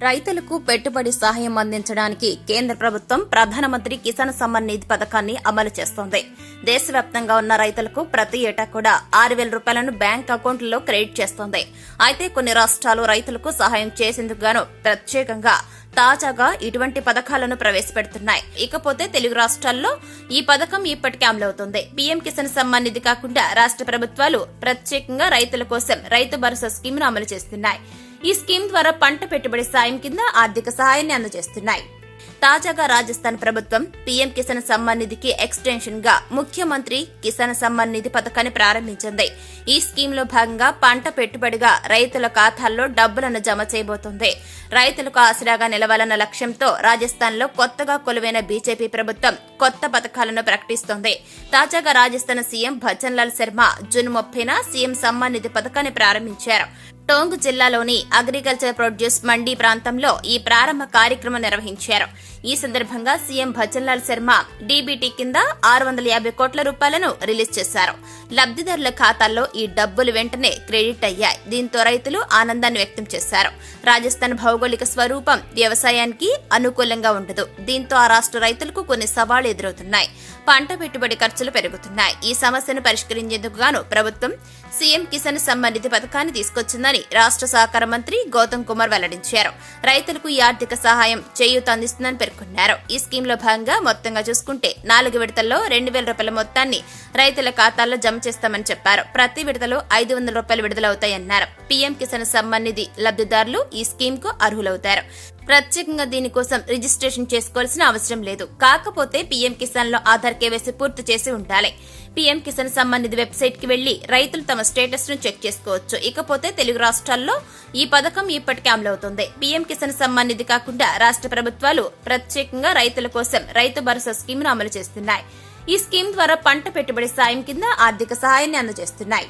రైతులకు పెట్టుబడి సహాయం అందించడానికి కేంద్ర ప్రభుత్వం ప్రధానమంత్రి కిసాన్ సమ్మాన్ నిధి పథకాన్ని అమలు చేస్తోంది. దేశవ్యాప్తంగా ఉన్న రైతులకు ప్రతి ఏటా కూడా 6,000 రూపాయలను బ్యాంక్ అకౌంట్లలో క్రెడిట్ చేస్తోంది. అయితే కొన్ని రాష్ట్రాలు రైతులకు సహాయం చేసేందుకు గాను ప్రత్యేకంగా తాజాగా ఇటువంటి పథకాలను ప్రవేశపెడుతున్నాయి. ఇకపోతే తెలుగు రాష్ట్రాల్లో ఈ పథకం ఇప్పటికే అమలవుతోంది. పీఎం కిసాన్ సమ్మాన్ నిధి కాకుండా రాష్ట్ర ప్రభుత్వాలు ప్రత్యేకంగా రైతుల కోసం రైతు భరోసా స్కీమ్ను అమలు చేస్తున్నాయి. ఈ స్కీమ్ ద్వారా పంట పెట్టుబడి సాయం కింద ఆర్థిక సహాయాన్ని అందజేస్తున్నాయి. తాజాగా రాజస్థాన్ ప్రభుత్వం పీఎం కిసాన్ సమ్మాన్ నిధికి ఎక్స్టెన్షన్ గా ముఖ్యమంత్రి కిసాన్ సమ్మాన్ నిధి పథకాన్ని ప్రారంభించింది. ఈ స్కీమ్ లో భాగంగా పంట పెట్టుబడిగా రైతుల ఖాతాల్లో డబ్బులను జమ చేయబోతోంది. రైతులకు ఆసరాగా నిలవాలన్న లక్ష్యంతో రాజస్థాన్ లో కొత్తగా కొలువైన బీజేపీ ప్రభుత్వం కొత్త పథకాలను ప్రకటిస్తోంది. తాజాగా రాజస్థాన్ సీఎం భజన్ లాల్ శర్మ జూన్ 30న సీఎం సమ్మాన్ నిధి పథకాన్ని ప్రారంభించారు. టోంగ్ జిల్లాలోని అగ్రికల్చర్ ప్రొడ్యూస్ మండీ ప్రాంతంలో ఈ ప్రారంభ కార్యక్రమం నిర్వహించారు. ఈ సందర్భంగా సీఎం భజన్ లాల్ శర్మ డీబీటీ కింద 650 కోట్ల రూపాయలను రిలీజ్ చేశారు. లబ్దిదారుల ఖాతాల్లో ఈ డబ్బులు వెంటనే క్రెడిట్ అయ్యాయి. దీంతో రైతులు ఆనందాన్ని వ్యక్తం చేశారు. రాజస్థాన్ భౌగోళిక స్వరూపం వ్యవసాయానికి అనుకూలంగా ఉండదు. దీంతో ఆ రాష్ట్ర రైతులకు కొన్ని సవాళ్లు ఎదురవుతున్నాయి. పంట పెట్టుబడి ఖర్చులు పెరుగుతున్నాయి. ఈ సమస్యను పరిష్కరించేందుకు గాను ప్రభుత్వం సీఎం కిసాన్ సమ్మాన్ నిధి పథకాన్ని తీసుకొచ్చిందని రాష్ట్ర సహకార మంత్రి గౌతమ్ కుమార్ వెల్లడించారు. రైతులకు ఈ ఆర్థిక సహాయం చేయూత అందిస్తుందని పేర్కొన్నారు. ఈ స్కీమ్ లో భాగంగా మొత్తంగా చూసుకుంటే 4 విడతల్లో 2,000 రూపాయల మొత్తాన్ని రైతుల ఖాతాల్లో జమ చేస్తామని చెప్పారు. ప్రతి విడతలో 500 రూపాయలు విడుదలవుతాయన్నారు. పీఎం కిసాన్ సమ్మాన్ నిధి లబ్దిదారులు ఈ స్కీమ్ కు అర్హులవుతారు. ప్రత్యేకంగా దీనికోసం రిజిస్ట్రేషన్ చేసుకోవాల్సిన అవసరం లేదు. కాకపోతే పీఎం కిసాన్ లో ఆధార్ కేవైసీ పూర్తి చేసి ఉండాలి. పీఎం కిసాన్ సమ్మాన్ నిధి వెబ్సైట్ కి వెళ్లి రైతులు తమ స్టేటస్ ను చెక్ చేసుకోవచ్చు. ఇకపోతే తెలుగు రాష్ట్రాల్లో ఈ పథకం ఇప్పటికే అమలవుతోంది. పీఎం కిసాన్ సమ్మాన్ నిధి కాకుండా రాష్ట్ర ప్రభుత్వాలు ప్రత్యేకంగా రైతుల కోసం రైతు భరోసా స్కీమ్ ను అమలు చేస్తున్నాయి. ఈ స్కీమ్ ద్వారా పంట పెట్టుబడి సాయం కింద ఆర్థిక సహాయాన్ని అందజేస్తున్నాయి.